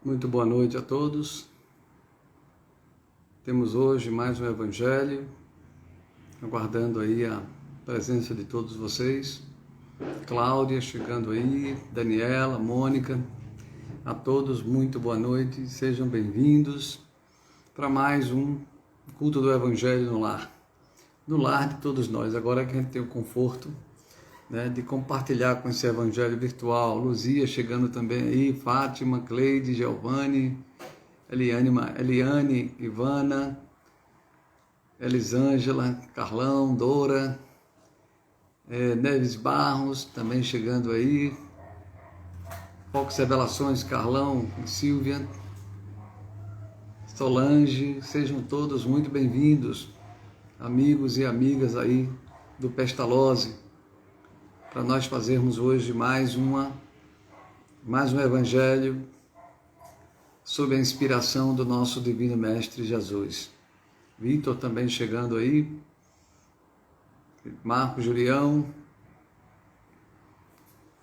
Muito boa noite a todos. Temos hoje mais um Evangelho, aguardando aí a presença de todos vocês. Cláudia chegando aí, Daniela, Mônica, a todos muito boa noite, sejam bem-vindos para mais um culto do Evangelho no lar de todos nós. Agora que a gente tem o conforto, de compartilhar com esse Evangelho virtual. Luzia chegando também aí, Fátima, Cleide, Giovanni, Eliane, Ivana, Elisângela, Carlão, Dora, Neves Barros também chegando aí, Fox Revelações, Carlão, Silvia, Solange, sejam todos muito bem-vindos, amigos e amigas aí do Pestalozzi, para nós fazermos hoje mais um Evangelho sob a inspiração do nosso Divino Mestre Jesus. Vitor também chegando aí, Marco, Julião,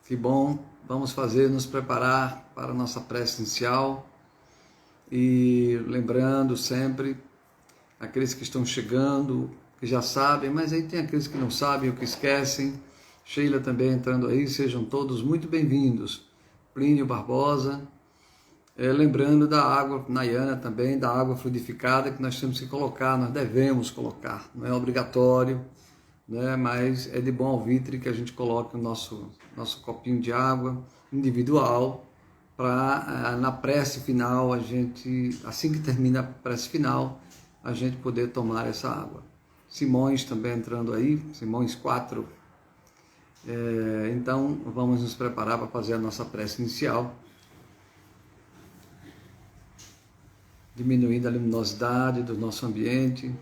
que bom, vamos nos preparar para a nossa prece inicial e lembrando sempre, aqueles que estão chegando, que já sabem, mas aí tem aqueles que não sabem ou que esquecem. Sheila também entrando aí, sejam todos muito bem-vindos. Plínio Barbosa, lembrando da água, Nayana também, da água fluidificada que nós temos que colocar, nós devemos colocar, não é obrigatório, mas é de bom alvitre que a gente coloque o nosso copinho de água individual, para na prece final, assim que termina a prece final, a gente poder tomar essa água. Simões também entrando aí, Simões 4. Então, vamos nos preparar para fazer a nossa prece inicial, diminuindo a luminosidade do nosso ambiente.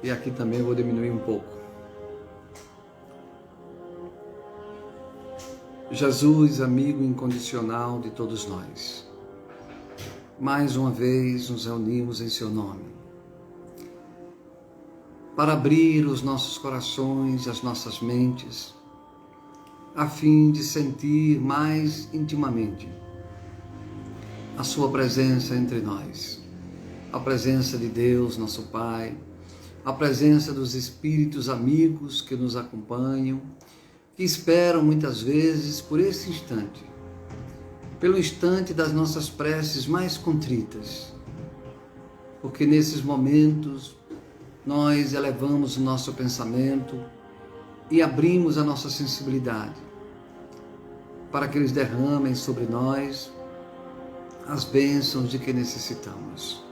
E aqui também eu vou diminuir um pouco. Jesus, amigo incondicional de todos nós, mais uma vez nos reunimos em seu nome, para abrir os nossos corações e as nossas mentes, a fim de sentir mais intimamente a sua presença entre nós, a presença de Deus, nosso Pai, a presença dos Espíritos amigos que nos acompanham, que esperam muitas vezes por esse instante, pelo instante das nossas preces mais contritas, porque nesses momentos nós elevamos o nosso pensamento e abrimos a nossa sensibilidade para que eles derramem sobre nós as bênçãos de que necessitamos.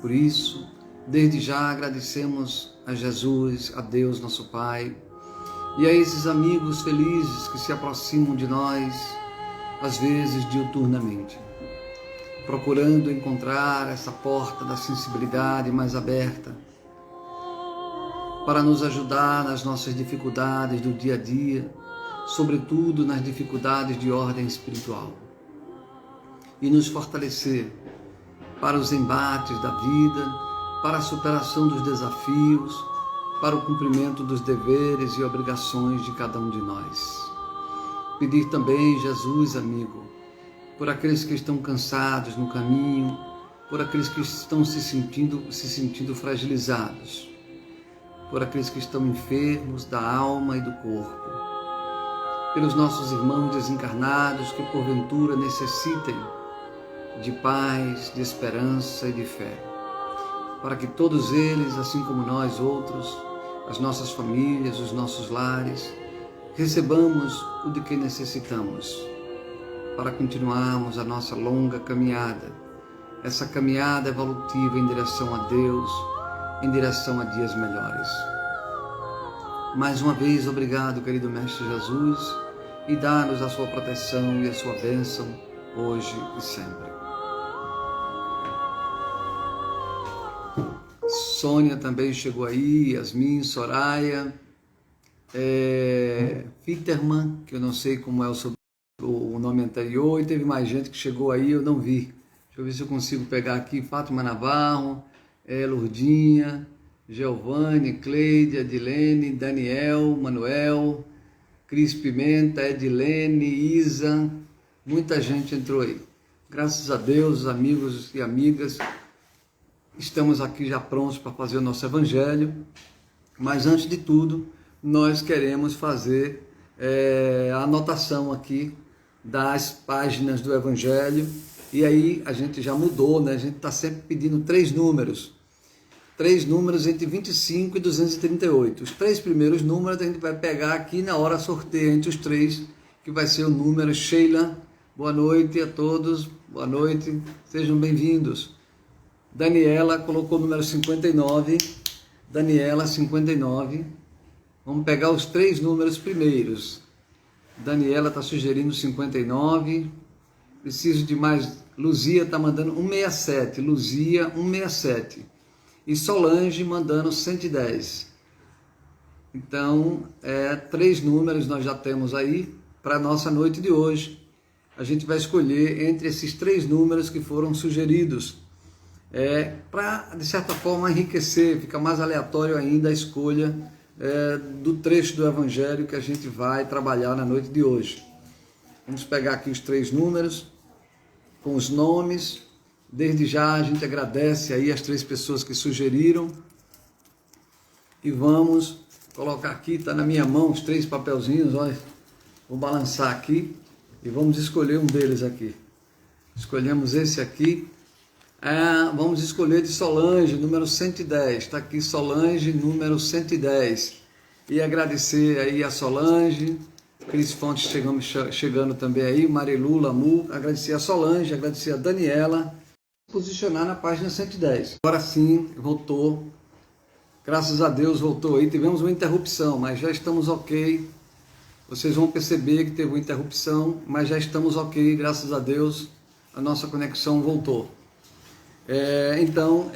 Por isso, desde já agradecemos a Jesus, a Deus nosso Pai, e a esses amigos felizes que se aproximam de nós, às vezes diuturnamente, procurando encontrar essa porta da sensibilidade mais aberta, para nos ajudar nas nossas dificuldades do dia a dia, sobretudo nas dificuldades de ordem espiritual, e nos fortalecer para os embates da vida, para a superação dos desafios, para o cumprimento dos deveres e obrigações de cada um de nós. Pedir também, Jesus, amigo, por aqueles que estão cansados no caminho, por aqueles que estão se sentindo fragilizados, por aqueles que estão enfermos da alma e do corpo, pelos nossos irmãos desencarnados que porventura necessitem de paz, de esperança e de fé, para que todos eles, assim como nós outros, as nossas famílias, os nossos lares, recebamos o de que necessitamos para continuarmos a nossa longa caminhada, essa caminhada evolutiva em direção a Deus, em direção a dias melhores. Mais uma vez, obrigado, querido Mestre Jesus, e dá-nos a sua proteção e a sua bênção, hoje e sempre. Sônia também chegou aí, Yasmin, Soraya, Fitterman, que eu não sei como é o nome anterior, e teve mais gente que chegou aí, eu não vi. Deixa eu ver se eu consigo pegar aqui, Fátima Navarro, Lourdinha, Giovanni, Cleide, Adilene, Daniel, Manuel, Cris Pimenta, Edilene, Isa, Muita gente entrou aí. Graças a Deus, amigos e amigas, estamos aqui já prontos para fazer o nosso evangelho. Mas antes de tudo, nós queremos fazer a anotação aqui das páginas do evangelho. E aí a gente já mudou, né? A gente está sempre pedindo 3 números. 3 números entre 25 e 238. Os 3 primeiros números a gente vai pegar aqui na hora sorteio entre os 3, que vai ser o número Sheila. Boa noite a todos, boa noite, sejam bem-vindos. Daniela colocou o número 59, Daniela 59. Vamos pegar os 3 números primeiros. Daniela está sugerindo 59. Preciso de mais. Luzia está mandando 167, Luzia 167. E Solange mandando 110. Então, 3 números nós já temos aí para a nossa noite de hoje. A gente vai escolher entre esses 3 números que foram sugeridos, para, de certa forma, enriquecer, fica mais aleatório ainda a escolha do trecho do Evangelho que a gente vai trabalhar na noite de hoje. Vamos pegar aqui os 3 números, com os nomes. Desde já a gente agradece aí as 3 pessoas que sugeriram. E vamos colocar aqui, está na minha mão os 3 papelzinhos, olha. Vou balançar aqui. E vamos escolher um deles aqui. Escolhemos esse aqui. Vamos escolher de Solange, número 110. Está aqui Solange, número 110. E agradecer aí a Solange. Cris Fontes chegando também aí. Marilu, Lamu. Agradecer a Solange, agradecer a Daniela. Posicionar na página 110. Agora sim, voltou. Graças a Deus voltou aí. Tivemos uma interrupção, mas já estamos ok. Vocês vão perceber que teve uma interrupção, mas já estamos ok, graças a Deus, a nossa conexão voltou. Então,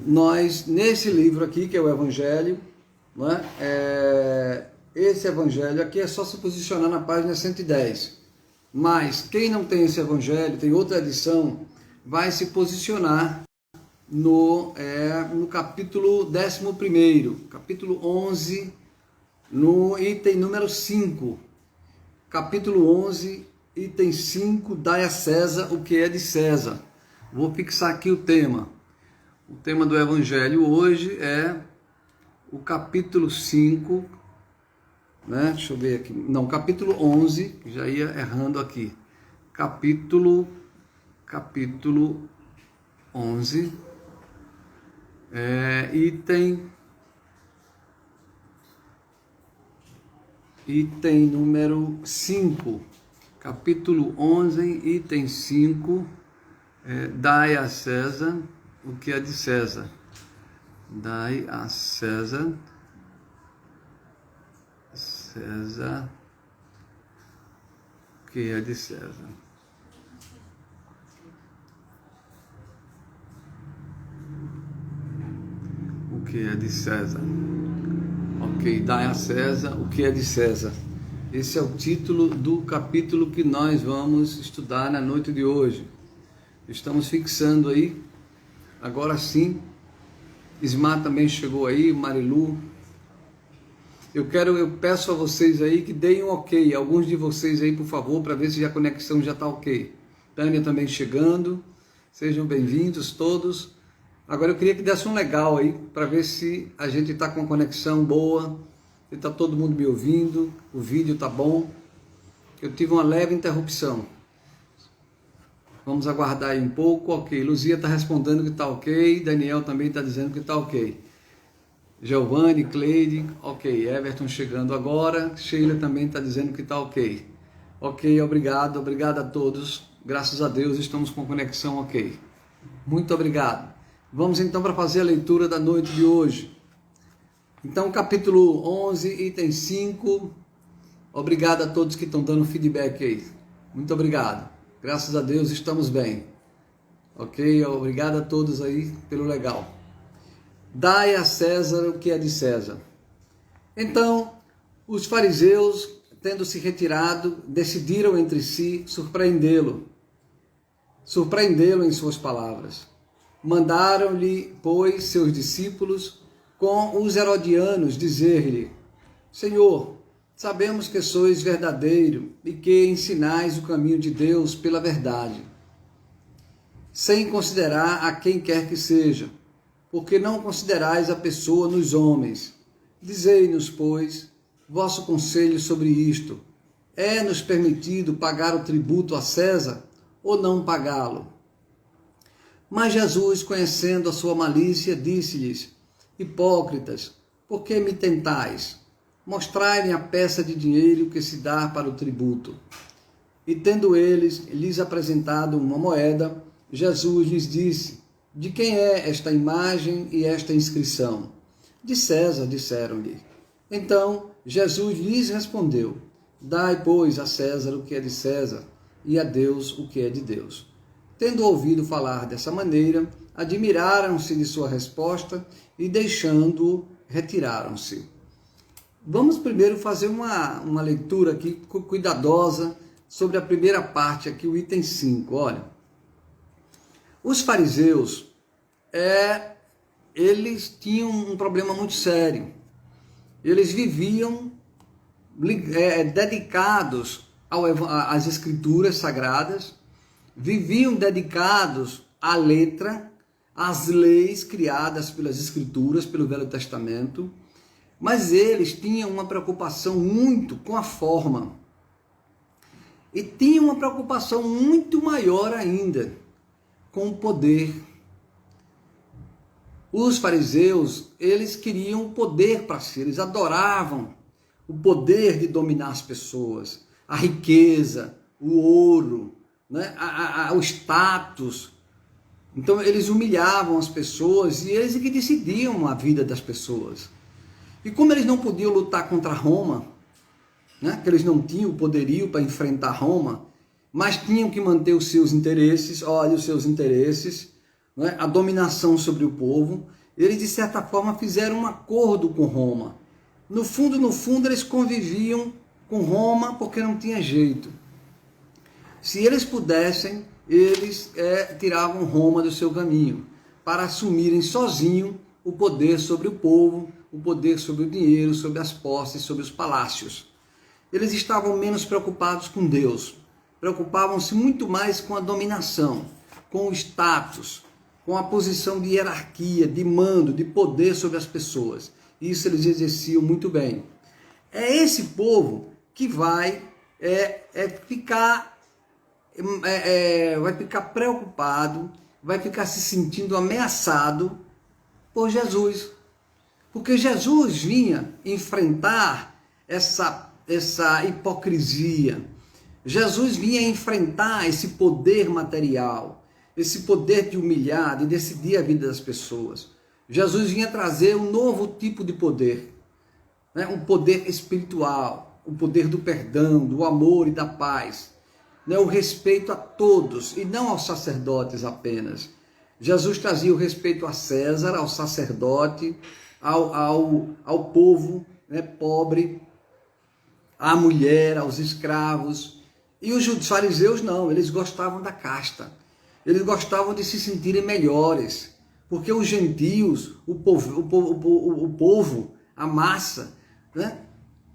nós, nesse livro aqui, que é o Evangelho, esse Evangelho aqui é só se posicionar na página 110. Mas, quem não tem esse Evangelho, tem outra edição, vai se posicionar no capítulo 11º, capítulo 11, no item número 5, capítulo 11, item 5, dai a César o que é de César. Vou fixar aqui o tema. O tema do Evangelho hoje é o capítulo 5, deixa eu ver aqui, não, capítulo 11, já ia errando aqui, capítulo 11, item número 5, capítulo 11, item 5, dai a César o que é de César. Dai a César, o que é de César. O que é de César. Ok, dai a César o que é de César. Esse é o título do capítulo que nós vamos estudar na noite de hoje. Estamos fixando aí, agora sim. Ismar também chegou aí, Marilu. Eu peço a vocês aí que deem um ok, alguns de vocês aí, por favor, para ver se a conexão já está ok. Tânia também chegando, sejam bem-vindos todos. Agora eu queria que desse um legal aí, para ver se a gente está com a conexão boa, se está todo mundo me ouvindo, o vídeo está bom. Eu tive uma leve interrupção. Vamos aguardar aí um pouco, ok. Luzia está respondendo que está ok, Daniel também está dizendo que está ok. Giovanni, Cleide, ok. Everton chegando agora, Sheila também está dizendo que está ok. Ok, obrigado a todos. Graças a Deus estamos com conexão ok. Muito obrigado. Vamos então para fazer a leitura da noite de hoje. Então, capítulo 11, item 5. Obrigado a todos que estão dando feedback aí. Muito obrigado. Graças a Deus estamos bem. Ok? Obrigado a todos aí pelo legal. Dai a César o que é de César. Então, os fariseus, tendo se retirado, decidiram entre si surpreendê-lo em suas palavras. Mandaram-lhe, pois, seus discípulos com os herodianos dizer-lhe: Senhor, sabemos que sois verdadeiro e que ensinais o caminho de Deus pela verdade, sem considerar a quem quer que seja, porque não considerais a pessoa nos homens. Dizei-nos, pois, vosso conselho sobre isto. É-nos permitido pagar o tributo a César ou não pagá-lo? Mas Jesus, conhecendo a sua malícia, disse-lhes: Hipócritas, por que me tentais? Mostrai-me a peça de dinheiro que se dá para o tributo. E tendo lhes apresentado uma moeda, Jesus lhes disse: De quem é esta imagem e esta inscrição? De César, disseram-lhe. Então Jesus lhes respondeu: Dai, pois, a César o que é de César, e a Deus o que é de Deus. Tendo ouvido falar dessa maneira, admiraram-se de sua resposta e, deixando-o, retiraram-se. Vamos primeiro fazer uma leitura aqui cuidadosa sobre a primeira parte, aqui o item 5. Olha, os fariseus, eles tinham um problema muito sério. Eles viviam dedicados às escrituras sagradas, viviam dedicados à letra, às leis criadas pelas escrituras, pelo Velho Testamento, mas eles tinham uma preocupação muito com a forma. E tinham uma preocupação muito maior ainda com o poder. Os fariseus, eles queriam o poder para si, eles adoravam o poder de dominar as pessoas, a riqueza, o ouro, né? O status. Então eles humilhavam as pessoas e eles que decidiam a vida das pessoas. E como eles não podiam lutar contra Roma, né? Que eles não tinham o poderio para enfrentar Roma, mas tinham que manter os seus interesses, né? A dominação sobre o povo, eles de certa forma fizeram um acordo com Roma. No fundo, eles conviviam com Roma porque não tinha jeito. Se eles pudessem, eles tiravam Roma do seu caminho para assumirem sozinho o poder sobre o povo, o poder sobre o dinheiro, sobre as posses, sobre os palácios. Eles estavam menos preocupados com Deus, preocupavam-se muito mais com a dominação, com o status, com a posição de hierarquia, de mando, de poder sobre as pessoas. Isso eles exerciam muito bem. É esse povo que vai ficar preocupado, vai ficar se sentindo ameaçado por Jesus. Porque Jesus vinha enfrentar essa hipocrisia. Jesus vinha enfrentar esse poder material, esse poder de humilhar, de decidir a vida das pessoas. Jesus vinha trazer um novo tipo de poder, né? Um poder espiritual, o poder do perdão, do amor e da paz, né? O respeito a todos e não aos sacerdotes apenas. Jesus trazia o respeito a César, ao sacerdote, ao povo, né, pobre, à mulher, aos escravos. E os fariseus não, eles gostavam da casta. Eles gostavam de se sentirem melhores. Porque os gentios, o povo, a massa, né,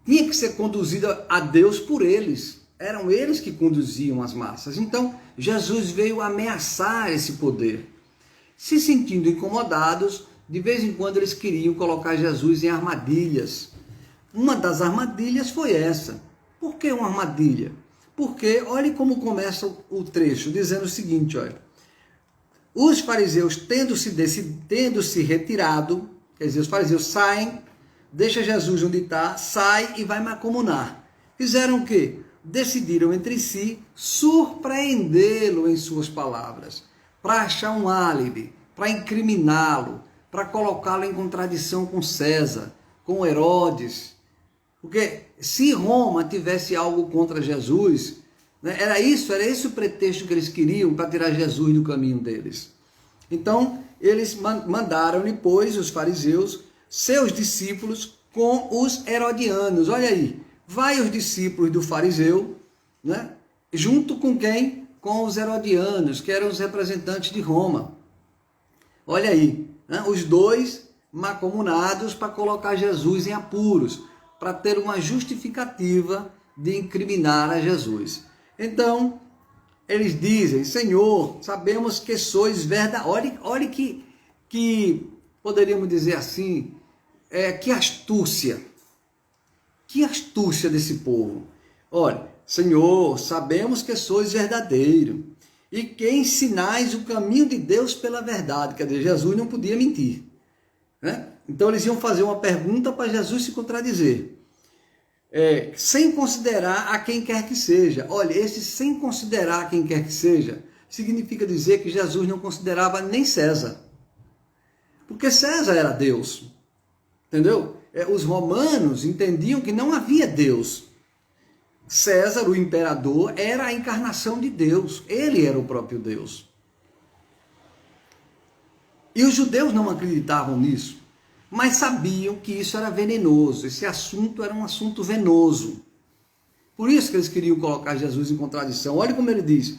tinha que ser conduzida a Deus por eles. Eram eles que conduziam as massas. Então, Jesus veio ameaçar esse poder. Se sentindo incomodados, de vez em quando eles queriam colocar Jesus em armadilhas. Uma das armadilhas foi essa. Por que uma armadilha? Porque, olhe como começa o trecho, dizendo o seguinte, olha. Os fariseus, tendo se retirado, quer dizer, os fariseus saem, deixa Jesus onde está, sai e vai macomunar. Fizeram o quê? Decidiram entre si surpreendê-lo em suas palavras, para achar um álibi, para incriminá-lo, para colocá-lo em contradição com César, com Herodes. Porque se Roma tivesse algo contra Jesus, né, era esse o pretexto que eles queriam para tirar Jesus do caminho deles. Então, eles mandaram-lhe, pois, os fariseus, seus discípulos com os herodianos. Olha aí, vai os discípulos do fariseu, né, junto com quem? Com os herodianos, que eram os representantes de Roma. Olha aí, né, os dois macomunados para colocar Jesus em apuros, para ter uma justificativa de incriminar a Jesus. Então, eles dizem: Senhor, sabemos que sois verdadeiros. Olha que poderíamos dizer assim, que astúcia desse povo. Olha, Senhor, sabemos que sois verdadeiro e que ensinais o caminho de Deus pela verdade. Quer dizer, Jesus não podia mentir, né? Então eles iam fazer uma pergunta para Jesus se contradizer, sem considerar a quem quer que seja. Olha, esse sem considerar a quem quer que seja, significa dizer que Jesus não considerava nem César, porque César era Deus, entendeu? Os romanos entendiam que não havia Deus. César, o imperador, era a encarnação de Deus. Ele era o próprio Deus. E os judeus não acreditavam nisso, mas sabiam que isso era venenoso. Esse assunto era um assunto venoso. Por isso que eles queriam colocar Jesus em contradição. Olha como ele diz: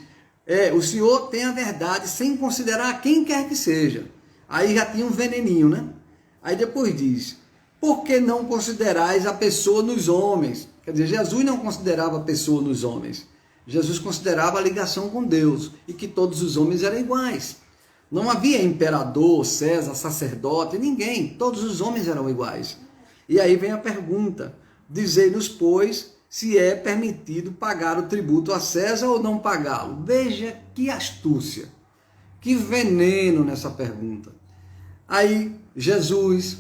o Senhor tem a verdade sem considerar quem quer que seja. Aí já tinha um veneninho, né? Aí depois diz: por que não considerais a pessoa nos homens? Quer dizer, Jesus não considerava a pessoa nos homens. Jesus considerava a ligação com Deus e que todos os homens eram iguais. Não havia imperador, César, sacerdote, ninguém. Todos os homens eram iguais. E aí vem a pergunta: dizei-nos, pois, se é permitido pagar o tributo a César ou não pagá-lo. Veja que astúcia, que veneno nessa pergunta. Aí Jesus,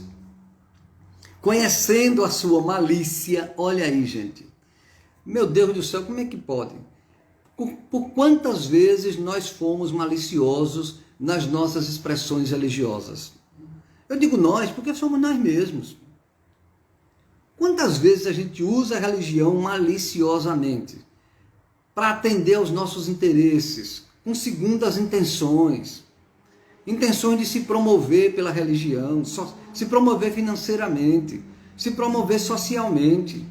conhecendo a sua malícia, olha aí, gente, meu Deus do céu, como é que pode? Por quantas vezes nós fomos maliciosos nas nossas expressões religiosas? Eu digo nós, porque somos nós mesmos. Quantas vezes a gente usa a religião maliciosamente para atender aos nossos interesses, com segundas intenções de se promover pela religião, se promover financeiramente, se promover socialmente.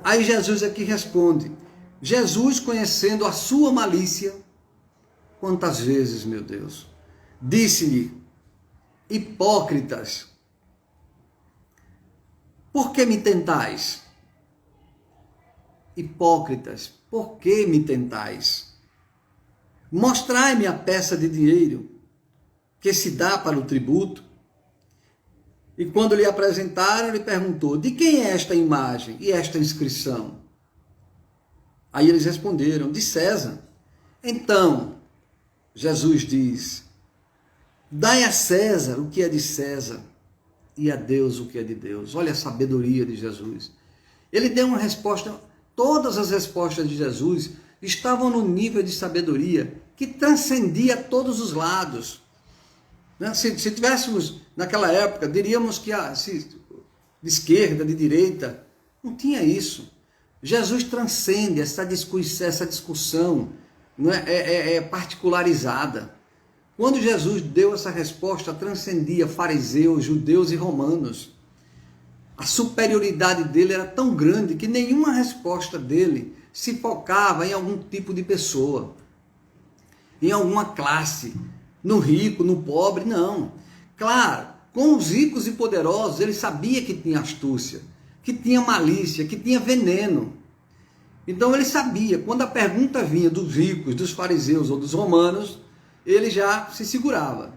Aí Jesus aqui responde: Jesus, conhecendo a sua malícia, quantas vezes, meu Deus, disse-lhe: hipócritas, por que me tentais? Hipócritas, por que me tentais? Mostrai-me a peça de dinheiro que se dá para o tributo. E quando lhe apresentaram, ele perguntou: de quem é esta imagem e esta inscrição? Aí eles responderam: de César. Então, Jesus diz: dai a César o que é de César e a Deus o que é de Deus. Olha a sabedoria de Jesus. Ele deu uma resposta, todas as respostas de Jesus estavam no nível de sabedoria que transcendia todos os lados. Se tivéssemos, naquela época, diríamos que de esquerda, de direita, não tinha isso. Jesus transcende essa discussão, não é particularizada. Quando Jesus deu essa resposta, transcendia fariseus, judeus e romanos. A superioridade dele era tão grande que nenhuma resposta dele se focava em algum tipo de pessoa, em alguma classe, no rico, no pobre, não. Claro, com os ricos e poderosos, ele sabia que tinha astúcia, que tinha malícia, que tinha veneno. Então ele sabia, quando a pergunta vinha dos ricos, dos fariseus ou dos romanos, ele já se segurava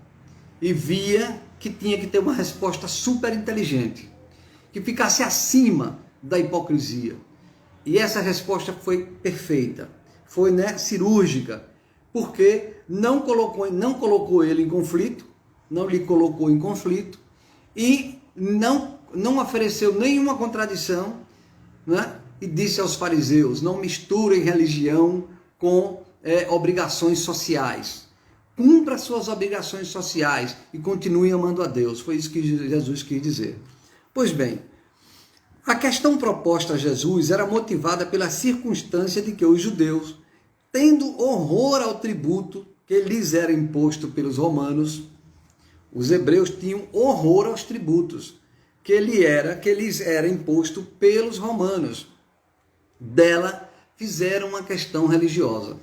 e via que tinha que ter uma resposta super inteligente, que ficasse acima da hipocrisia. E essa resposta foi perfeita, foi cirúrgica, porque não colocou ele em conflito, não lhe colocou em conflito e não ofereceu nenhuma contradição, e disse aos fariseus: não misturem religião com obrigações sociais. Cumpra suas obrigações sociais e continue amando a Deus. Foi isso que Jesus quis dizer. Pois bem, a questão proposta a Jesus era motivada pela circunstância de que os judeus, tendo horror ao tributo que lhes era imposto pelos romanos, os hebreus tinham horror aos tributos que lhes era imposto pelos romanos. Dela fizeram uma questão religiosa.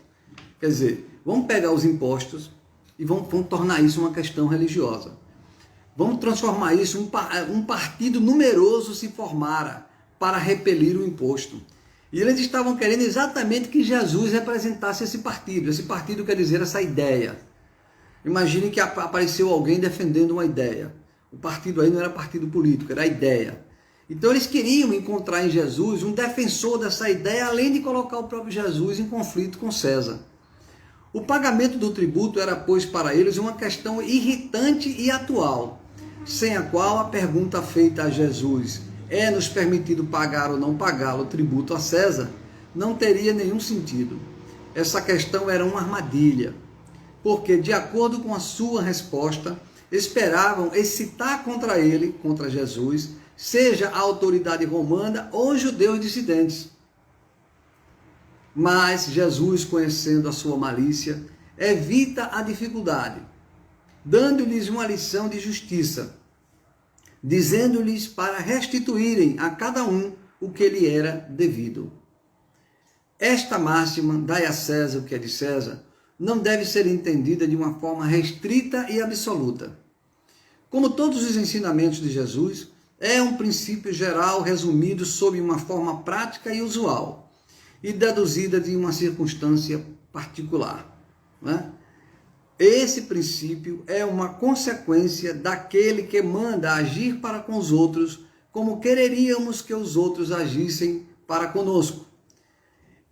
Quer dizer, vamos pegar os impostos e vamos tornar isso uma questão religiosa. Vamos transformar isso, um partido numeroso se formara para repelir o imposto. E eles estavam querendo exatamente que Jesus representasse esse partido. Esse partido quer dizer essa ideia. Imagine que apareceu alguém defendendo uma ideia. O partido aí não era partido político, era a ideia. Então eles queriam encontrar em Jesus um defensor dessa ideia, além de colocar o próprio Jesus em conflito com César. O pagamento do tributo era, pois, para eles uma questão irritante e atual, sem a qual a pergunta feita a Jesus, é-nos permitido pagar ou não pagar o tributo a César, não teria nenhum sentido. Essa questão era uma armadilha, porque, de acordo com a sua resposta, esperavam excitar contra ele, contra Jesus, seja a autoridade romana ou judeus dissidentes. Mas Jesus, conhecendo a sua malícia, evita a dificuldade, dando-lhes uma lição de justiça, dizendo-lhes para restituírem a cada um o que lhe era devido. Esta máxima, dai a César o que é de César, não deve ser entendida de uma forma restrita e absoluta. Como todos os ensinamentos de Jesus, é um princípio geral resumido sob uma forma prática e usual, e deduzida de uma circunstância particular. Né? Esse princípio é uma consequência daquele que manda agir para com os outros como quereríamos que os outros agissem para conosco.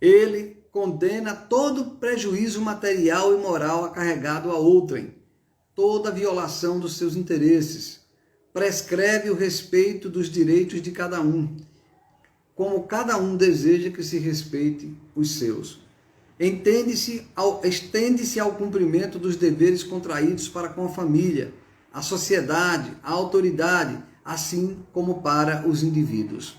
Ele condena todo prejuízo material e moral acarregado a outrem, toda violação dos seus interesses, prescreve o respeito dos direitos de cada um, como cada um deseja que se respeite os seus. Estende-se ao cumprimento dos deveres contraídos para com a família, a sociedade, a autoridade, assim como para os indivíduos.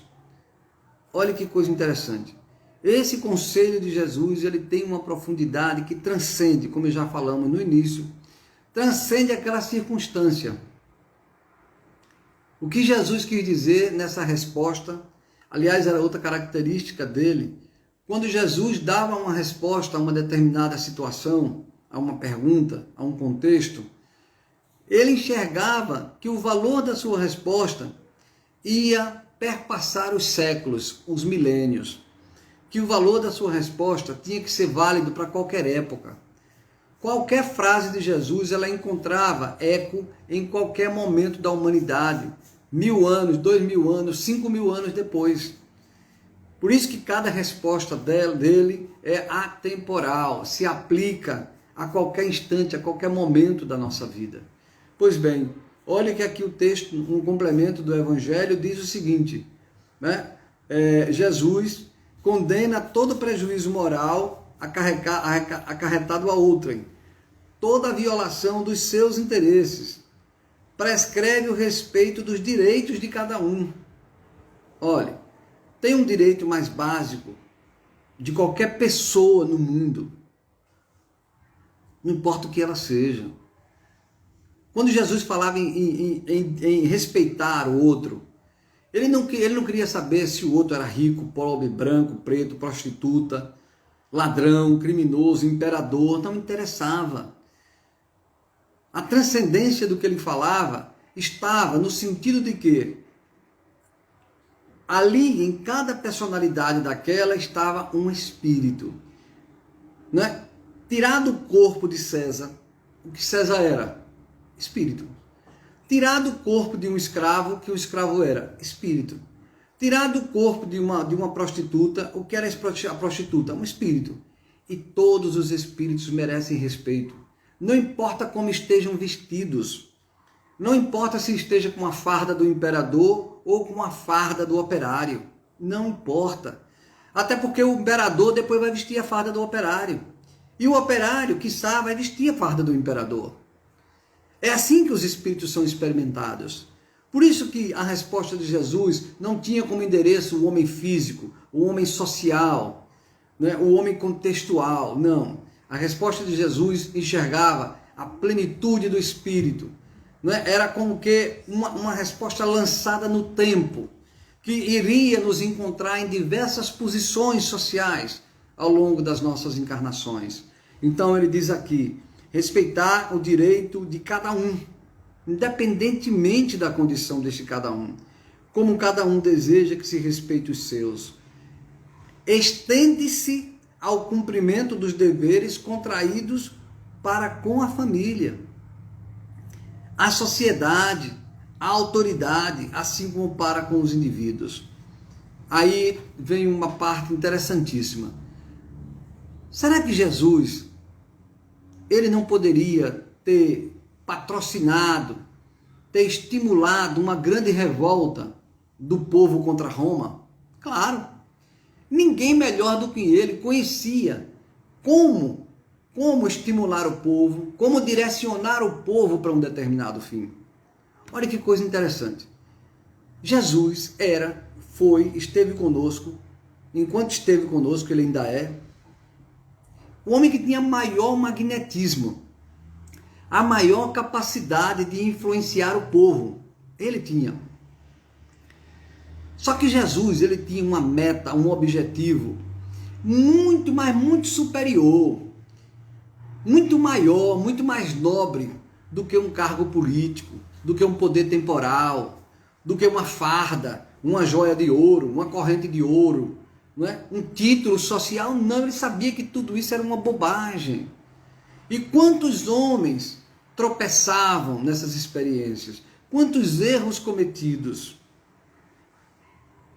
Olha que coisa interessante. Esse conselho de Jesus, ele tem uma profundidade que transcende, como já falamos no início, transcende aquela circunstância. O que Jesus quis dizer nessa resposta, aliás, era outra característica dele, quando Jesus dava uma resposta a uma determinada situação, a uma pergunta, a um contexto, ele enxergava que o valor da sua resposta ia perpassar os séculos, os milênios, que o valor da sua resposta tinha que ser válido para qualquer época. Qualquer frase de Jesus, ela encontrava eco em qualquer momento da humanidade, 1000 anos, 2000 anos, 5000 anos depois. Por isso que cada resposta dele é atemporal, se aplica a qualquer instante, a qualquer momento da nossa vida. Pois bem, olha que aqui o texto, um complemento do Evangelho, diz o seguinte, né? Jesus condena todo prejuízo moral acarretado a outrem, toda violação dos seus interesses, prescreve o respeito dos direitos de cada um. Olha, tem um direito mais básico de qualquer pessoa no mundo, não importa o que ela seja. Quando Jesus falava em respeitar o outro, ele não queria saber se o outro era rico, pobre, branco, preto, prostituta, ladrão, criminoso, imperador, não interessava. A transcendência do que ele falava estava no sentido de que ali, em cada personalidade daquela, estava um espírito. Né? Tirar do corpo de César, o que César era? Espírito. Tirar do corpo de um escravo, que o escravo era? Espírito. Tirar do corpo de uma prostituta, o que era a prostituta? Um espírito. E todos os espíritos merecem respeito. Não importa como estejam vestidos. Não importa se esteja com a farda do imperador ou com a farda do operário. Não importa. Até porque o imperador depois vai vestir a farda do operário. E o operário, quiçá, vai vestir a farda do imperador. É assim que os espíritos são experimentados. Por isso que a resposta de Jesus não tinha como endereço o homem físico, o homem social, né? O homem contextual. Não. A resposta de Jesus enxergava a plenitude do espírito. Né? Era como que uma resposta lançada no tempo, que iria nos encontrar em diversas posições sociais ao longo das nossas encarnações. Então ele diz aqui, respeitar o direito de cada um, independentemente da condição deste cada um, como cada um deseja que se respeite os seus. Estende-se ao cumprimento dos deveres contraídos para com a família, a sociedade, a autoridade, assim como para com os indivíduos. Aí vem uma parte interessantíssima. Será que Jesus, ele não poderia ter patrocinado, ter estimulado uma grande revolta do povo contra Roma? Claro, ninguém melhor do que ele conhecia como estimular o povo, como direcionar o povo para um determinado fim. Olha que coisa interessante. Jesus esteve conosco, enquanto esteve conosco, ele ainda é, o homem que tinha maior magnetismo, a maior capacidade de influenciar o povo. Ele tinha. Só que Jesus, ele tinha uma meta, um objetivo muito, mas muito superior, muito maior, muito mais nobre do que um cargo político, do que um poder temporal, do que uma farda, uma joia de ouro, uma corrente de ouro, não é? Um título social. Não, ele sabia que tudo isso era uma bobagem. E quantos homens tropeçavam nessas experiências? Quantos erros cometidos?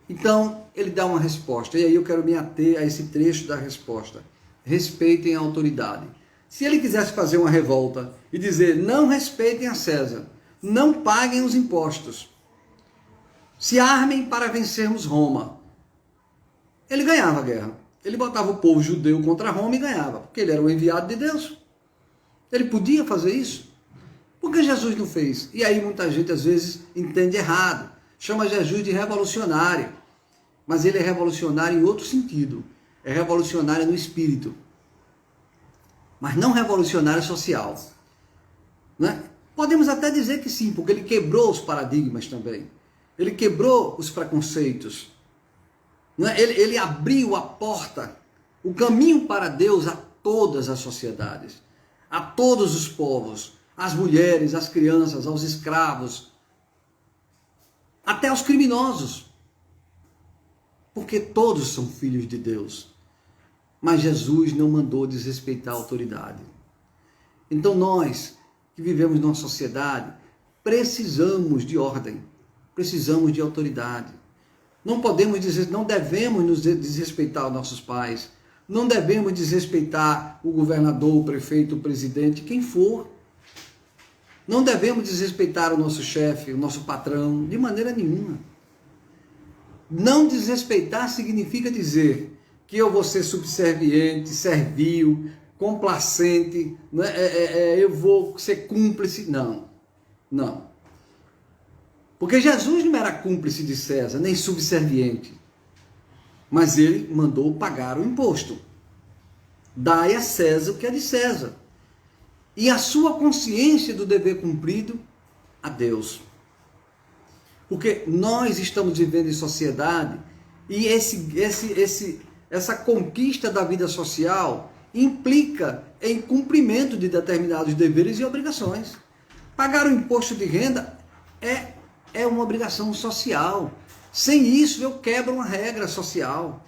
Então, ele dá uma resposta. E aí eu quero me ater a esse trecho da resposta. Respeitem a autoridade. Se ele quisesse fazer uma revolta e dizer, não respeitem a César, não paguem os impostos, se armem para vencermos Roma, ele ganhava a guerra. Ele botava o povo judeu contra Roma e ganhava, porque ele era o enviado de Deus. Ele podia fazer isso. Por que Jesus não fez? E aí muita gente às vezes entende errado, chama Jesus de revolucionário, mas ele é revolucionário em outro sentido, é revolucionário no espírito, mas não revolucionário social, né? Podemos até dizer que sim, porque ele quebrou os paradigmas também, ele quebrou os preconceitos, né? Ele abriu a porta, o caminho para Deus a todas as sociedades, a todos os povos, às mulheres, às crianças, aos escravos, até aos criminosos, porque todos são filhos de Deus. Mas Jesus não mandou desrespeitar a autoridade. Então nós, que vivemos numa sociedade, precisamos de ordem, precisamos de autoridade. Não devemos nos desrespeitar os nossos pais, não devemos desrespeitar o governador, o prefeito, o presidente, quem for. Não devemos desrespeitar o nosso chefe, o nosso patrão, de maneira nenhuma. Não desrespeitar significa dizer que eu vou ser subserviente, servil, complacente, né? Eu vou ser cúmplice. Não, não. Porque Jesus não era cúmplice de César, nem subserviente. Mas ele mandou pagar o imposto. Dai a César o que é de César. E a sua consciência do dever cumprido a Deus. Porque nós estamos vivendo em sociedade e essa conquista da vida social implica em cumprimento de determinados deveres e obrigações. Pagar o imposto de renda é uma obrigação social. Sem isso eu quebro uma regra social.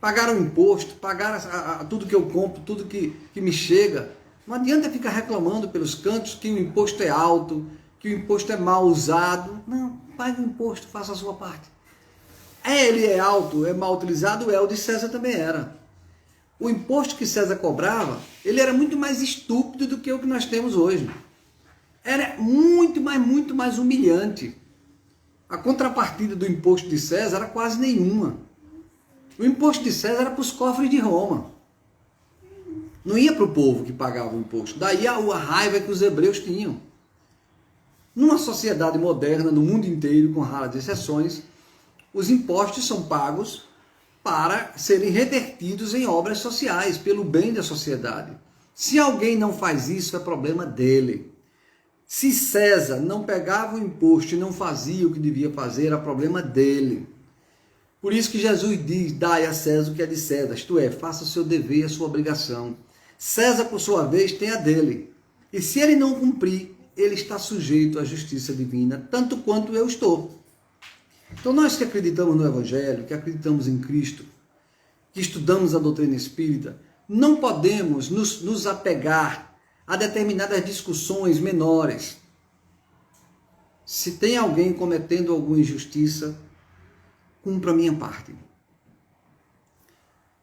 Pagar o imposto, pagar tudo que eu compro, tudo que me chega. Não adianta ficar reclamando pelos cantos que o imposto é alto, que o imposto é mal usado. Não, pague o imposto, faça a sua parte. Ele é alto, é mal utilizado, o de César também era. O imposto que César cobrava, ele era muito mais estúpido do que o que nós temos hoje. Era muito mais humilhante. A contrapartida do imposto de César era quase nenhuma. O imposto de César era para os cofres de Roma. Não ia para o povo que pagava o imposto. Daí a raiva que os hebreus tinham. Numa sociedade moderna, no mundo inteiro, com raras exceções, os impostos são pagos para serem revertidos em obras sociais, pelo bem da sociedade. Se alguém não faz isso, é problema dele. Se César não pegava o imposto e não fazia o que devia fazer, era problema dele. Por isso que Jesus diz, dai a César o que é de César, isto é, faça o seu dever, a sua obrigação. César, por sua vez, tem a dele. E se ele não cumprir, ele está sujeito à justiça divina, tanto quanto eu estou. Então nós que acreditamos no Evangelho, que acreditamos em Cristo, que estudamos a doutrina espírita, não podemos nos apegar a determinadas discussões menores. Se tem alguém cometendo alguma injustiça, cumpra a minha parte.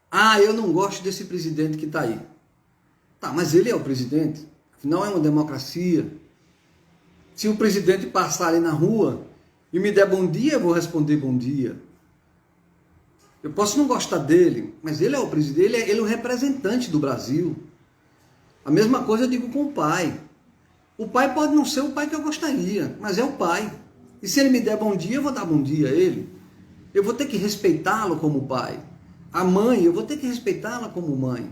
Ah, eu não gosto desse presidente que está aí. Tá, mas ele é o presidente, afinal é uma democracia. Se o presidente passar ali na rua e me der bom dia, eu vou responder bom dia. Eu posso não gostar dele, mas ele é o presidente, ele é o representante do Brasil. A mesma coisa eu digo com o pai. O pai pode não ser o pai que eu gostaria, mas é o pai. E se ele me der bom dia, eu vou dar bom dia a ele. Eu vou ter que respeitá-lo como pai. A mãe, eu vou ter que respeitá-la como mãe.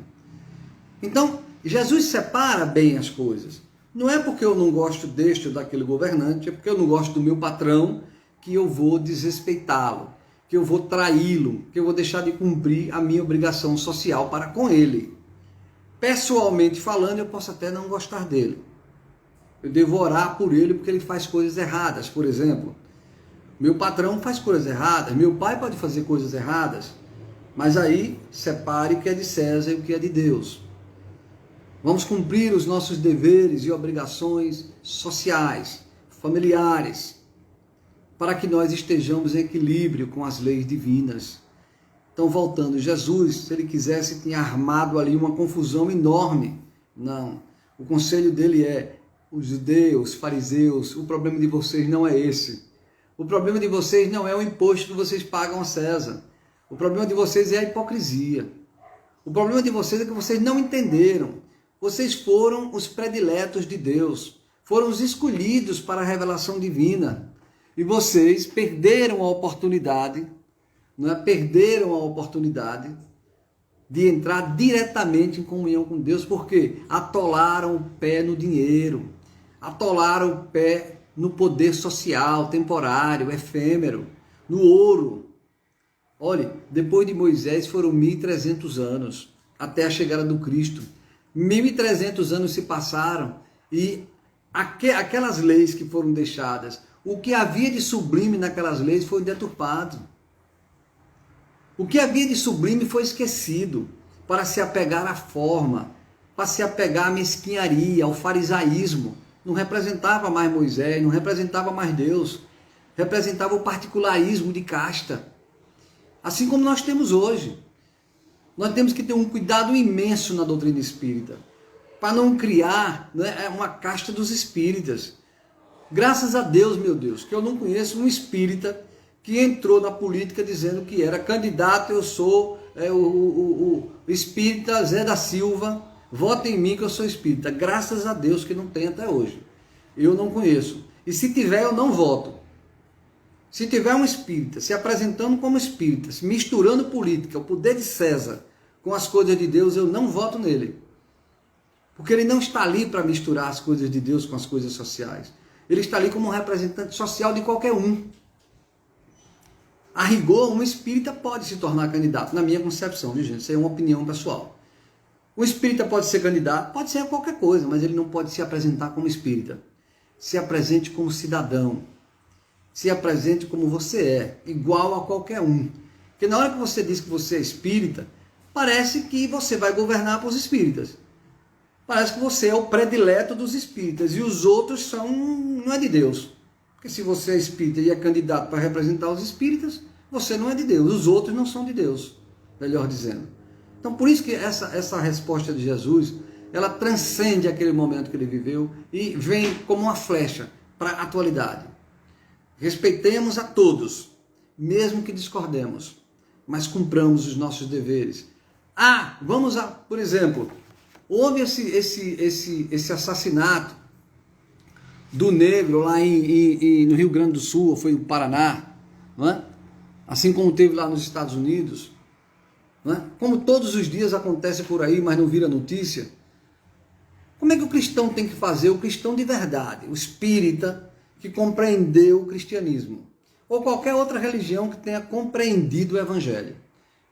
Então, Jesus separa bem as coisas. Não é porque eu não gosto deste ou daquele governante, é porque eu não gosto do meu patrão que eu vou desrespeitá-lo, que eu vou traí-lo, que eu vou deixar de cumprir a minha obrigação social para com ele. Pessoalmente falando, eu posso até não gostar dele. Eu devo orar por ele porque ele faz coisas erradas. Por exemplo, meu patrão faz coisas erradas, meu pai pode fazer coisas erradas, mas aí separe o que é de César e o que é de Deus. Vamos cumprir os nossos deveres e obrigações sociais, familiares, para que nós estejamos em equilíbrio com as leis divinas. Então, voltando, Jesus, se ele quisesse, tinha armado ali uma confusão enorme. Não, o conselho dele é: os judeus, fariseus, o problema de vocês não é esse. O problema de vocês não é o imposto que vocês pagam a César. O problema de vocês é a hipocrisia. O problema de vocês é que vocês não entenderam. Vocês foram os prediletos de Deus, foram os escolhidos para a revelação divina. E vocês perderam a oportunidade, não é? Perderam a oportunidade de entrar diretamente em comunhão com Deus, porque atolaram o pé no dinheiro, atolaram o pé no poder social, temporário, efêmero, no ouro. Olhe, depois de Moisés foram 1.300 anos até a chegada do Cristo. 1.300 anos se passaram e aquelas leis que foram deixadas, o que havia de sublime naquelas leis foi deturpado. O que havia de sublime foi esquecido para se apegar à forma, para se apegar à mesquinharia, ao farisaísmo. Não representava mais Moisés, não representava mais Deus, representava o particularismo de casta. Assim como nós temos hoje. Nós temos que ter um cuidado imenso na doutrina espírita, para não criar, né, uma casta dos espíritas. Graças a Deus, meu Deus, que eu não conheço um espírita que entrou na política dizendo que era candidato, eu sou o espírita Zé da Silva, votem em mim que eu sou espírita. Graças a Deus que não tem até hoje. Eu não conheço. E se tiver, eu não voto. Se tiver um espírita se apresentando como espírita, se misturando política, o poder de César com as coisas de Deus, eu não voto nele. Porque ele não está ali para misturar as coisas de Deus com as coisas sociais. Ele está ali como um representante social de qualquer um. A rigor, um espírita pode se tornar candidato, na minha concepção, viu, gente? Isso é uma opinião pessoal. O espírita pode ser candidato, pode ser a qualquer coisa, mas ele não pode se apresentar como espírita. Se apresente como cidadão. Se apresente como você é, igual a qualquer um. Porque na hora que você diz que você é espírita, parece que você vai governar para os espíritas. Parece que você é o predileto dos espíritas e os outros não é de Deus. Porque se você é espírita e é candidato para representar os espíritas, você não é de Deus, os outros não são de Deus, melhor dizendo. Então por isso que essa resposta de Jesus, ela transcende aquele momento que ele viveu e vem como uma flecha para a atualidade. Respeitemos a todos, mesmo que discordemos, mas cumpramos os nossos deveres. Por exemplo, houve esse assassinato do negro lá no Rio Grande do Sul, ou foi no Paraná, não é? Assim como teve lá nos Estados Unidos, não é? Como todos os dias acontece por aí, mas não vira notícia. Como é que o cristão tem que fazer? O cristão de verdade, o espírita, que compreendeu o cristianismo, ou qualquer outra religião que tenha compreendido o evangelho.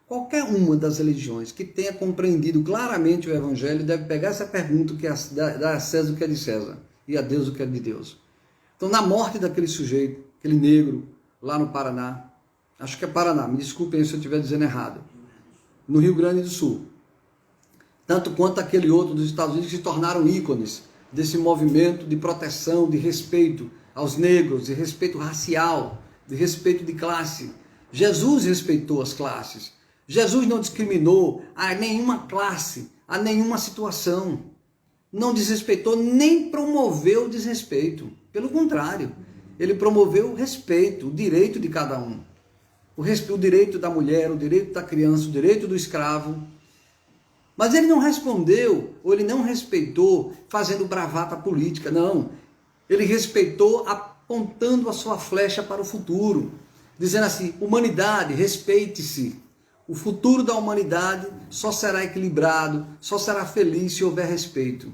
Qualquer uma das religiões que tenha compreendido claramente o evangelho deve pegar essa pergunta que dá a César o que é de César, e a Deus o que é de Deus. Então, na morte daquele sujeito, aquele negro, lá no Paraná, acho que é Paraná, me desculpem se eu estiver dizendo errado, no Rio Grande do Sul, tanto quanto aquele outro dos Estados Unidos que se tornaram ícones desse movimento de proteção, de respeito aos negros, de respeito racial, de respeito de classe. Jesus respeitou as classes. Jesus não discriminou a nenhuma classe, a nenhuma situação. Não desrespeitou nem promoveu o desrespeito. Pelo contrário, ele promoveu o respeito, o direito de cada um. O direito da mulher, o direito da criança, o direito do escravo. Mas ele não respondeu, ou ele não respeitou fazendo bravata política, não. Ele respeitou apontando a sua flecha para o futuro, dizendo assim: humanidade, respeite-se. O futuro da humanidade só será equilibrado, só será feliz se houver respeito.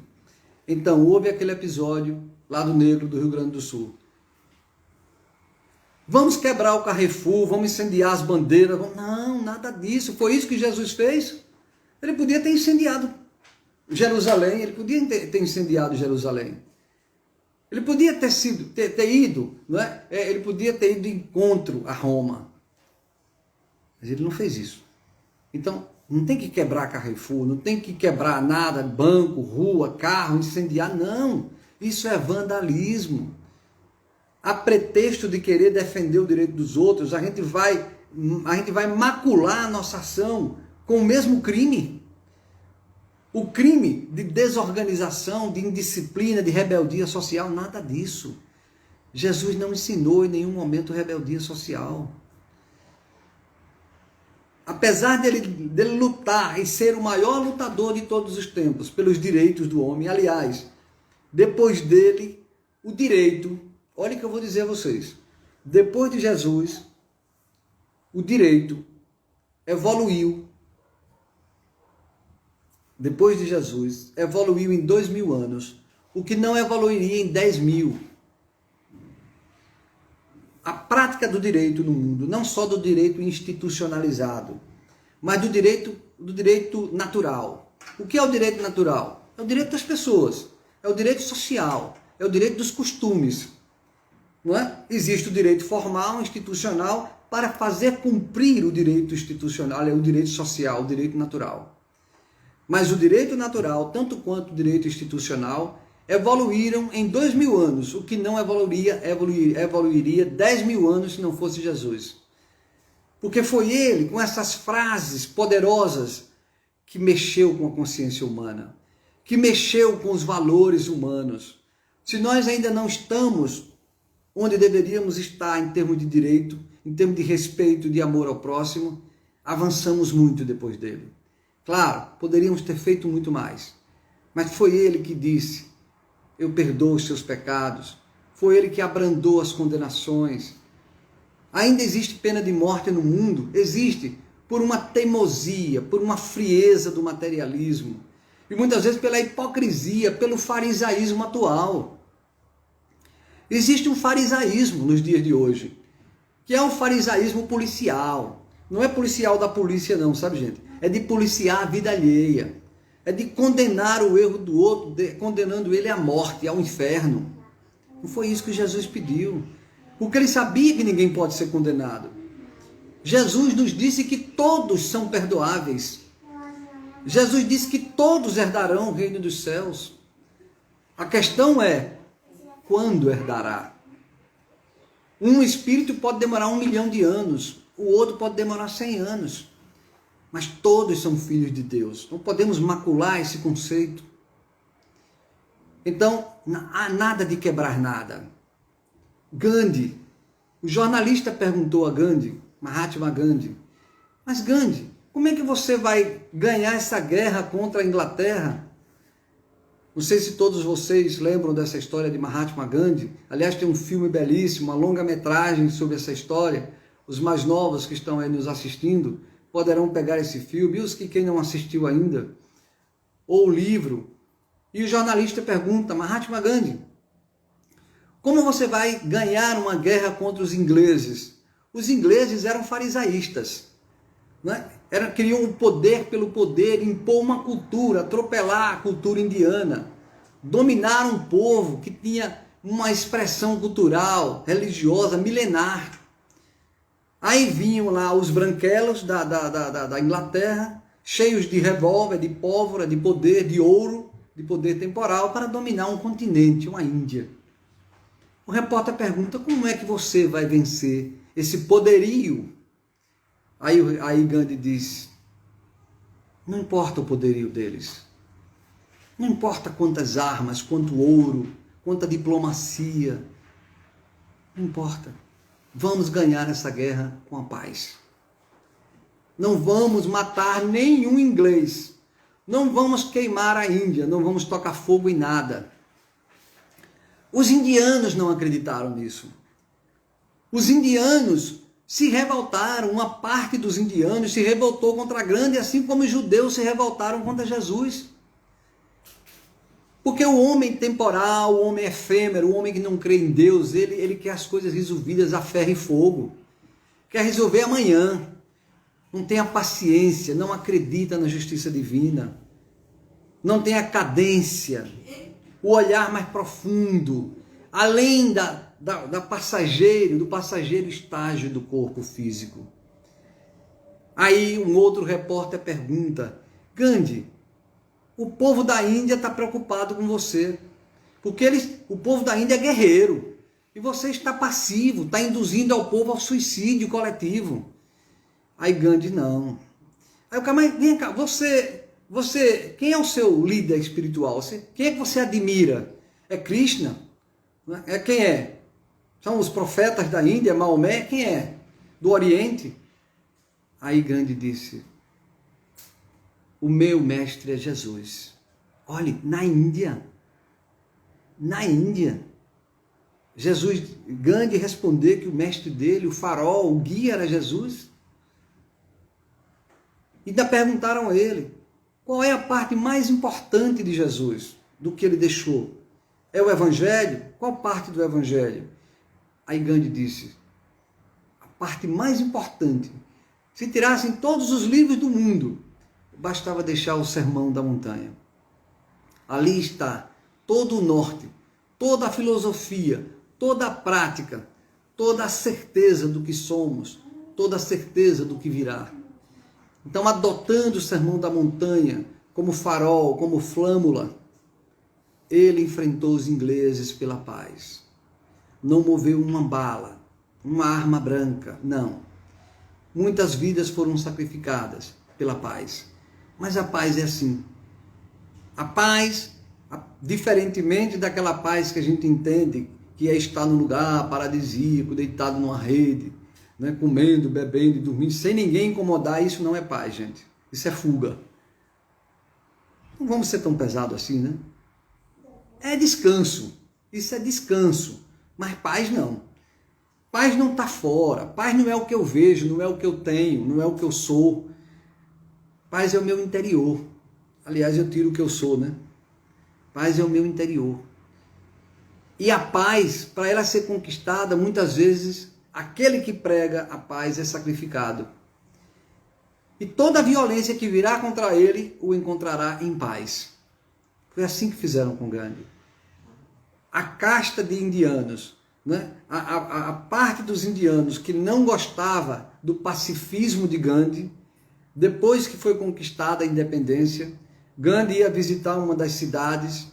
Então, houve aquele episódio lá do negro do Rio Grande do Sul. Vamos quebrar o Carrefour, vamos incendiar as bandeiras. Não, nada disso. Foi isso que Jesus fez? Ele podia ter incendiado Jerusalém, ele podia ter incendiado Jerusalém. Ele podia ter ido, não é? Ele podia ter ido de encontro a Roma. Mas ele não fez isso. Então, não tem que quebrar Carrefour, não tem que quebrar nada, banco, rua, carro, incendiar, não. Isso é vandalismo. A pretexto de querer defender o direito dos outros, a gente vai macular a nossa ação com o mesmo crime. O crime de desorganização, de indisciplina, de rebeldia social, nada disso. Jesus não ensinou em nenhum momento rebeldia social. Apesar dele lutar e ser o maior lutador de todos os tempos pelos direitos do homem, aliás, depois dele, o direito, olha o que eu vou dizer a vocês, depois de Jesus, o direito evoluiu. Depois de Jesus, evoluiu em 2000 anos, o que não evoluiria em 10.000. A prática do direito no mundo, não só do direito institucionalizado, mas do direito natural. O que é o direito natural? É o direito das pessoas, é o direito social, é o direito dos costumes. Não é? Existe o direito formal, institucional, para fazer cumprir o direito institucional, é o direito social, o direito natural. Mas o direito natural, tanto quanto o direito institucional, evoluíram em 2000 anos, o que não evoluiria 10.000 anos se não fosse Jesus. Porque foi ele, com essas frases poderosas, que mexeu com a consciência humana, que mexeu com os valores humanos. Se nós ainda não estamos onde deveríamos estar em termos de direito, em termos de respeito, de amor ao próximo, avançamos muito depois dele. Claro, poderíamos ter feito muito mais, mas foi ele que disse: eu perdoo os seus pecados. Foi ele que abrandou as condenações. Ainda existe pena de morte no mundo? Existe, por uma teimosia, por uma frieza do materialismo. E muitas vezes pela hipocrisia, pelo farisaísmo atual. Existe um farisaísmo nos dias de hoje, que é um farisaísmo policial. Não é policial da polícia não, sabe, gente? É de policiar a vida alheia. É de condenar o erro do outro, condenando ele à morte, ao inferno. Não foi isso que Jesus pediu. Porque ele sabia que ninguém pode ser condenado. Jesus nos disse que todos são perdoáveis. Jesus disse que todos herdarão o reino dos céus. A questão é, quando herdará? Um espírito pode demorar 1 milhão de anos, o outro pode demorar 100 anos. Mas todos são filhos de Deus. Não podemos macular esse conceito. Então, há nada de quebrar nada. Gandhi, o jornalista perguntou a Gandhi, Mahatma Gandhi, mas Gandhi, como é que você vai ganhar essa guerra contra a Inglaterra? Não sei se todos vocês lembram dessa história de Mahatma Gandhi. Aliás, tem um filme belíssimo, uma longa-metragem sobre essa história. Os mais novos que estão aí nos assistindo poderão pegar esse filme, e os que quem não assistiu ainda, ou o livro. E o jornalista pergunta: Mahatma Gandhi, como você vai ganhar uma guerra contra os ingleses? Os ingleses eram farisaístas, né? Queriam o poder pelo poder, impor uma cultura, atropelar a cultura indiana. dominar um povo que tinha uma expressão cultural, religiosa, milenar. Aí vinham lá os branquelos da Inglaterra, cheios de revólver, de pólvora, de poder, de ouro, de poder temporal, para dominar um continente, uma Índia. O repórter pergunta, como é que você vai vencer esse poderio? Aí Gandhi diz, não importa o poderio deles, não importa quantas armas, quanto ouro, quanta diplomacia, não importa. Vamos ganhar essa guerra com a paz. Não vamos matar nenhum inglês, não vamos queimar a Índia, não vamos tocar fogo em nada. Os indianos não acreditaram nisso. Os indianos se revoltaram, uma parte dos indianos se revoltou contra Gandhi, assim como os judeus se revoltaram contra Jesus. Porque o homem temporal, o homem efêmero, o homem que não crê em Deus, ele quer as coisas resolvidas a ferro e fogo. Quer resolver amanhã. Não tem a paciência, não acredita na justiça divina. Não tem a cadência, o olhar mais profundo, além do passageiro estágio do corpo físico. Aí um outro repórter pergunta, Gandhi, o povo da Índia está preocupado com você, porque o povo da Índia é guerreiro, e você está passivo, está induzindo ao povo ao suicídio coletivo. Aí Gandhi, não. Aí o cara, mas vem cá, você, quem é o seu líder espiritual? Quem é que você admira? É Krishna? Quem é? São os profetas da Índia, Maomé? Quem é? Do Oriente? Aí Gandhi disse, o meu mestre é Jesus. Olhe, na Índia, Gandhi respondeu que o mestre dele, o farol, o guia era Jesus. E ainda perguntaram a ele, qual é a parte mais importante de Jesus, do que ele deixou? É o Evangelho? Qual parte do Evangelho? Aí Gandhi disse, a parte mais importante, se tirassem todos os livros do mundo, bastava deixar o Sermão da Montanha. Ali está todo o norte, toda a filosofia, toda a prática, toda a certeza do que somos, toda a certeza do que virá. Então, adotando o Sermão da Montanha como farol, como flâmula, ele enfrentou os ingleses pela paz. Não moveu uma bala, uma arma branca, não. Muitas vidas foram sacrificadas pela paz. Mas a paz é assim. A paz, diferentemente daquela paz que a gente entende, que é estar num lugar paradisíaco, deitado numa rede, né, comendo, bebendo e dormindo, sem ninguém incomodar, isso não é paz, gente. Isso é fuga. Não vamos ser tão pesado assim, né? É descanso. Isso é descanso. Mas paz não. Paz não está fora. Paz não é o que eu vejo, não é o que eu tenho, não é o que eu sou. Paz é o meu interior. Aliás, eu tiro o que eu sou, né? Paz é o meu interior. E a paz, para ela ser conquistada, muitas vezes, aquele que prega a paz é sacrificado. E toda a violência que virá contra ele, o encontrará em paz. Foi assim que fizeram com Gandhi. A casta de indianos, né? a parte dos indianos que não gostava do pacifismo de Gandhi, depois que foi conquistada a independência, Gandhi ia visitar uma das cidades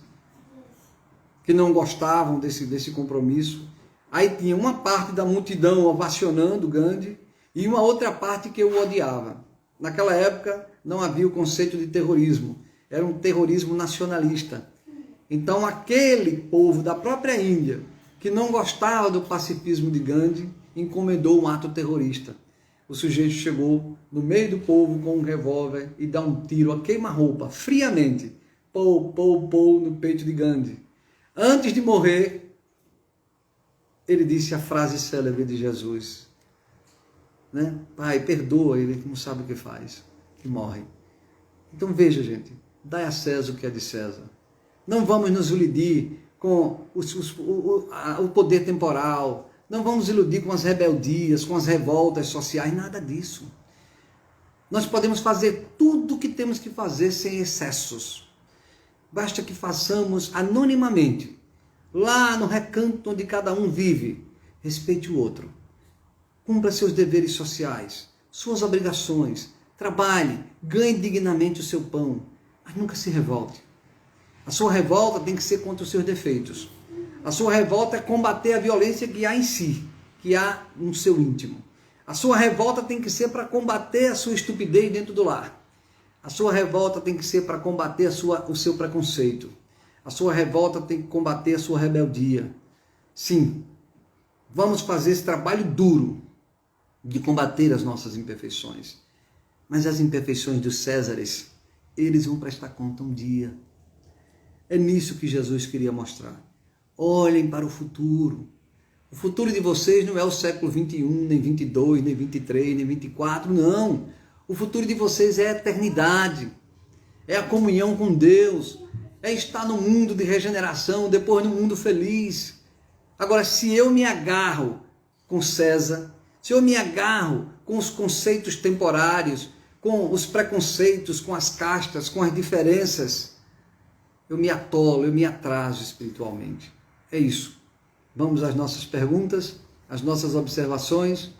que não gostavam desse compromisso. Aí tinha uma parte da multidão ovacionando Gandhi e uma outra parte que o odiava. Naquela época não havia o conceito de terrorismo, era um terrorismo nacionalista. Então aquele povo da própria Índia, que não gostava do pacifismo de Gandhi, encomendou um ato terrorista. O sujeito chegou no meio do povo com um revólver e dá um tiro a queima-roupa, friamente, no peito de Gandhi. Antes de morrer, ele disse a frase célebre de Jesus, né? Pai, perdoa ele que não sabe o que faz, que morre. Então veja, gente, dai a César o que é de César. Não vamos nos iludir com o poder temporal, não vamos iludir com as rebeldias, com as revoltas sociais, nada disso. Nós podemos fazer tudo o que temos que fazer sem excessos. basta que façamos anonimamente, lá no recanto onde cada um vive. Respeite o outro, cumpra seus deveres sociais, suas obrigações, trabalhe, ganhe dignamente o seu pão, mas nunca se revolte. A sua revolta tem que ser contra os seus defeitos. A sua revolta é combater a violência que há em si, que há no seu íntimo. A sua revolta tem que ser para combater a sua estupidez dentro do lar. A sua revolta tem que ser para combater o seu preconceito. A sua revolta tem que combater a sua rebeldia. Sim, vamos fazer esse trabalho duro de combater as nossas imperfeições. Mas as imperfeições dos Césares, eles vão prestar conta um dia. É nisso que Jesus queria mostrar. Olhem para o futuro. O futuro de vocês não é o século 21, nem 22, nem 23, nem 24, não. O futuro de vocês é a eternidade. É a comunhão com Deus. É estar no mundo de regeneração, depois no mundo feliz. Agora, se eu me agarro com César, se eu me agarro com os conceitos temporários, com os preconceitos, com as castas, com as diferenças, eu me atolo, eu me atraso espiritualmente. É isso. Vamos às nossas perguntas, às nossas observações.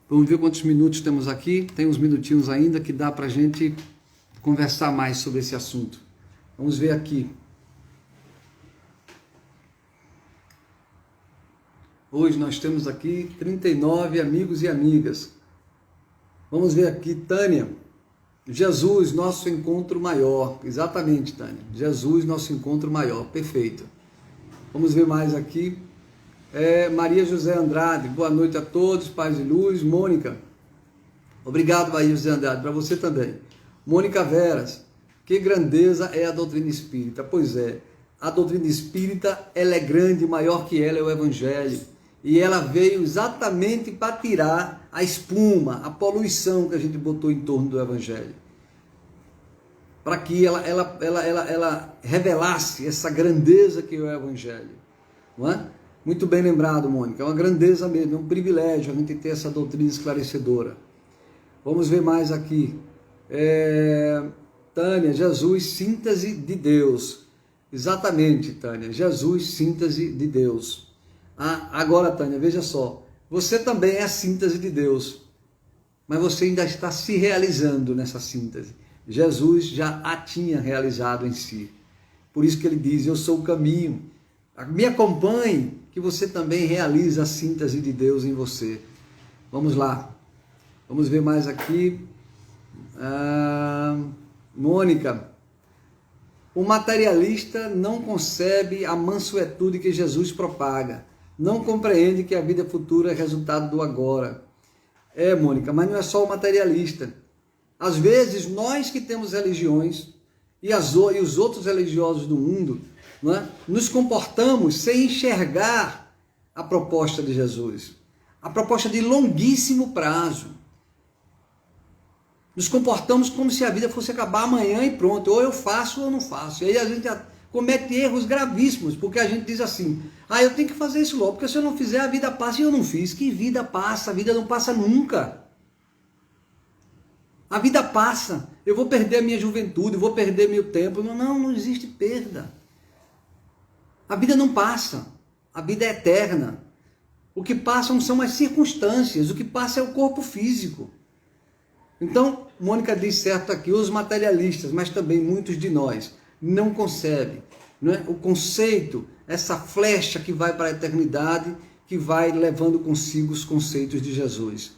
Vamos ver quantos minutos temos aqui. Tem uns minutinhos ainda que dá para a gente conversar mais sobre esse assunto. Vamos ver aqui. Hoje nós temos aqui 39 amigos e amigas. Vamos ver aqui, Tânia. Jesus, nosso encontro maior. Exatamente, Tânia. Jesus, nosso encontro maior. Perfeito. Vamos ver mais aqui. Maria José Andrade. Boa noite a todos. Paz e luz. Mônica. Obrigado, Maria José Andrade. Para você também. Mônica Veras. Que grandeza é a doutrina espírita. Pois é. A doutrina espírita, ela é grande, maior que ela é o Evangelho. E ela veio exatamente para tirar a espuma, a poluição que a gente botou em torno do Evangelho. Para que ela revelasse essa grandeza que é o Evangelho. Não é? Muito bem lembrado, Mônica. É uma grandeza mesmo, é um privilégio a gente ter essa doutrina esclarecedora. Vamos ver mais aqui. Tânia, Jesus, síntese de Deus. Exatamente, Tânia. Jesus, síntese de Deus. Agora, Tânia, veja só, você também é a síntese de Deus, mas você ainda está se realizando nessa síntese. Jesus já a tinha realizado em si. Por isso que ele diz, eu sou o caminho. Me acompanhe, que você também realiza a síntese de Deus em você. Vamos lá. Vamos ver mais aqui. Mônica. O materialista não concebe a mansuetude que Jesus propaga. Não compreende que a vida futura é resultado do agora. Mônica, mas não é só o materialista. Às vezes, nós que temos religiões e os outros religiosos do mundo, não é, nos comportamos sem enxergar a proposta de Jesus. A proposta de longuíssimo prazo. Nos comportamos como se a vida fosse acabar amanhã e pronto. Ou eu faço ou não faço. E aí a gente comete erros gravíssimos, porque a gente diz assim, eu tenho que fazer isso logo, porque se eu não fizer, a vida passa e eu não fiz. Que vida passa? A vida não passa nunca. A vida passa. Eu vou perder a minha juventude, eu vou perder meu tempo. Não existe perda. A vida não passa. A vida é eterna. O que passam são as circunstâncias, o que passa é o corpo físico. Então, Mônica diz certo aqui, os materialistas, mas também muitos de nós, não concebem, não é? O conceito, essa flecha que vai para a eternidade, que vai levando consigo os conceitos de Jesus.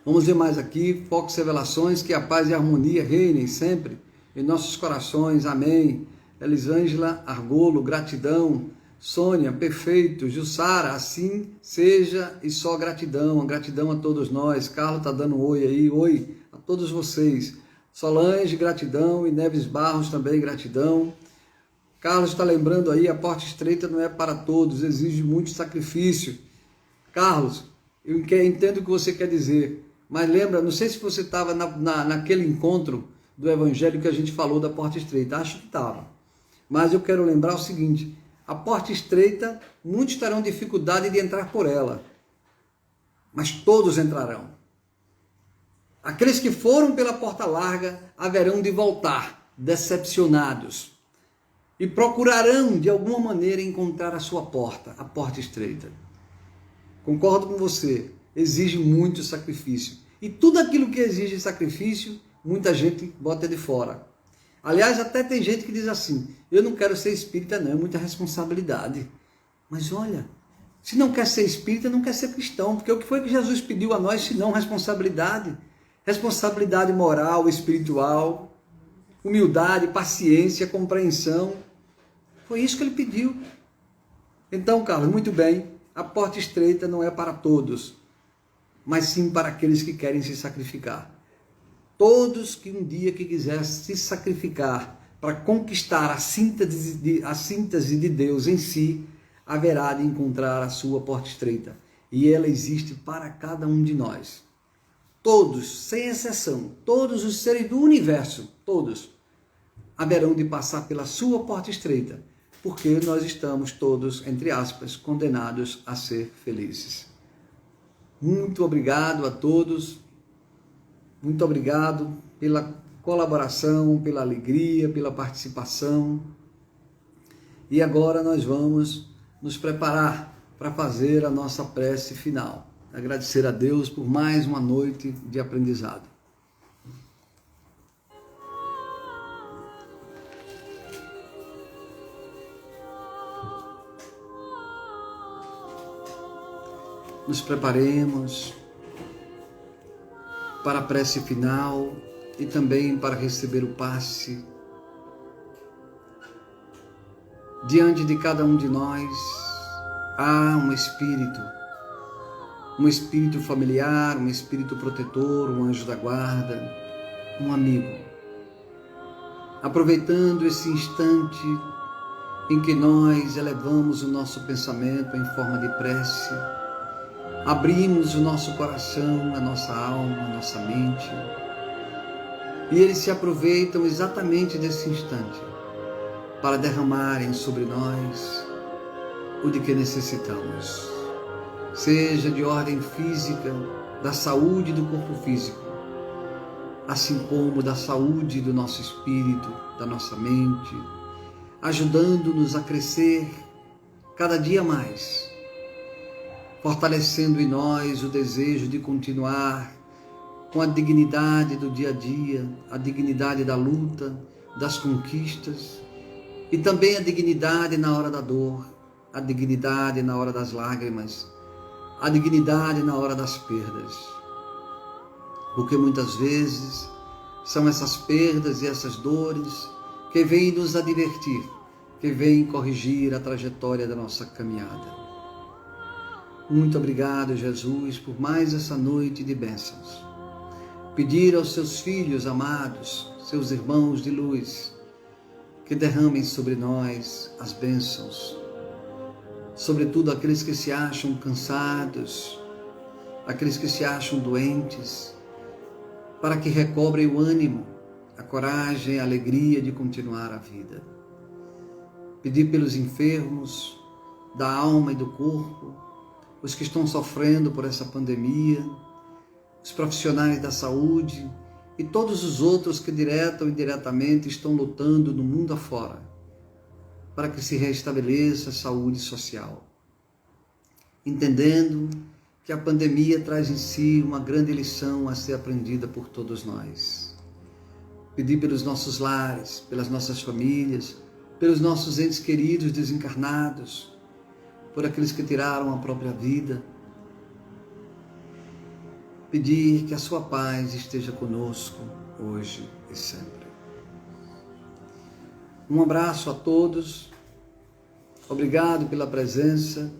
Vamos ver mais aqui, Fox Revelações, que a paz e a harmonia reinem sempre em nossos corações, amém. Elisângela Argolo, gratidão. Sônia, perfeito. Jussara, assim seja e só gratidão. Gratidão a todos nós. Carlos está dando um oi aí. Oi a todos vocês. Solange, gratidão. E Neves Barros também, gratidão. Carlos está lembrando aí, a porta estreita não é para todos, exige muito sacrifício. Carlos, eu entendo o que você quer dizer, mas lembra, não sei se você estava naquele encontro do Evangelho que a gente falou da porta estreita. Acho que estava. Mas eu quero lembrar o seguinte, a porta estreita, muitos terão dificuldade de entrar por ela, mas todos entrarão. Aqueles que foram pela porta larga haverão de voltar decepcionados e procurarão de alguma maneira encontrar a sua porta, a porta estreita. Concordo com você, exige muito sacrifício. E tudo aquilo que exige sacrifício, muita gente bota de fora. Aliás, até tem gente que diz assim, eu não quero ser espírita não, é muita responsabilidade. Mas olha, se não quer ser espírita, não quer ser cristão, porque o que foi que Jesus pediu a nós, se não responsabilidade? Responsabilidade moral, espiritual, humildade, paciência, compreensão. Foi isso que ele pediu. Então, Carlos, muito bem, a porta estreita não é para todos, mas sim para aqueles que querem se sacrificar. Todos que um dia que quiser se sacrificar para conquistar a síntese de Deus em si, haverá de encontrar a sua porta estreita. E ela existe para cada um de nós. Todos, sem exceção, todos os seres do universo, todos, haverão de passar pela sua porta estreita, porque nós estamos todos, entre aspas, condenados a ser felizes. Muito obrigado a todos, muito obrigado pela colaboração, pela alegria, pela participação. E agora nós vamos nos preparar para fazer a nossa prece final. Agradecer a Deus por mais uma noite de aprendizado. Nos preparemos para a prece final e também para receber o passe. Diante de cada um de nós há um espírito familiar, um espírito protetor, um anjo da guarda, um amigo. Aproveitando esse instante em que nós elevamos o nosso pensamento em forma de prece, abrimos o nosso coração, a nossa alma, a nossa mente, e eles se aproveitam exatamente desse instante para derramarem sobre nós o de que necessitamos, seja de ordem física, da saúde do corpo físico, assim como da saúde do nosso espírito, da nossa mente, ajudando-nos a crescer cada dia mais, fortalecendo em nós o desejo de continuar com a dignidade do dia a dia, a dignidade da luta, das conquistas, e também a dignidade na hora da dor, a dignidade na hora das lágrimas, a dignidade na hora das perdas. Porque muitas vezes são essas perdas e essas dores que vêm nos advertir, que vêm corrigir a trajetória da nossa caminhada. Muito obrigado, Jesus, por mais essa noite de bênçãos. Pedir aos seus filhos amados, seus irmãos de luz, que derramem sobre nós as bênçãos, sobretudo aqueles que se acham cansados, aqueles que se acham doentes, para que recobrem o ânimo, a coragem, a alegria de continuar a vida. Pedir pelos enfermos da alma e do corpo, os que estão sofrendo por essa pandemia, os profissionais da saúde e todos os outros que direta ou indiretamente estão lutando no mundo afora para que se restabeleça a saúde social. Entendendo que a pandemia traz em si uma grande lição a ser aprendida por todos nós. Pedir pelos nossos lares, pelas nossas famílias, pelos nossos entes queridos desencarnados, por aqueles que tiraram a própria vida. Pedir que a sua paz esteja conosco hoje e sempre. Um abraço a todos. Obrigado pela presença.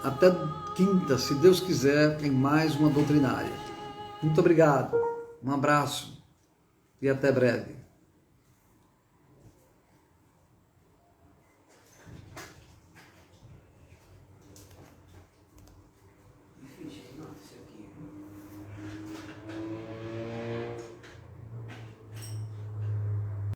Até quinta, se Deus quiser, em mais uma doutrinária. Muito obrigado. Um abraço e até breve.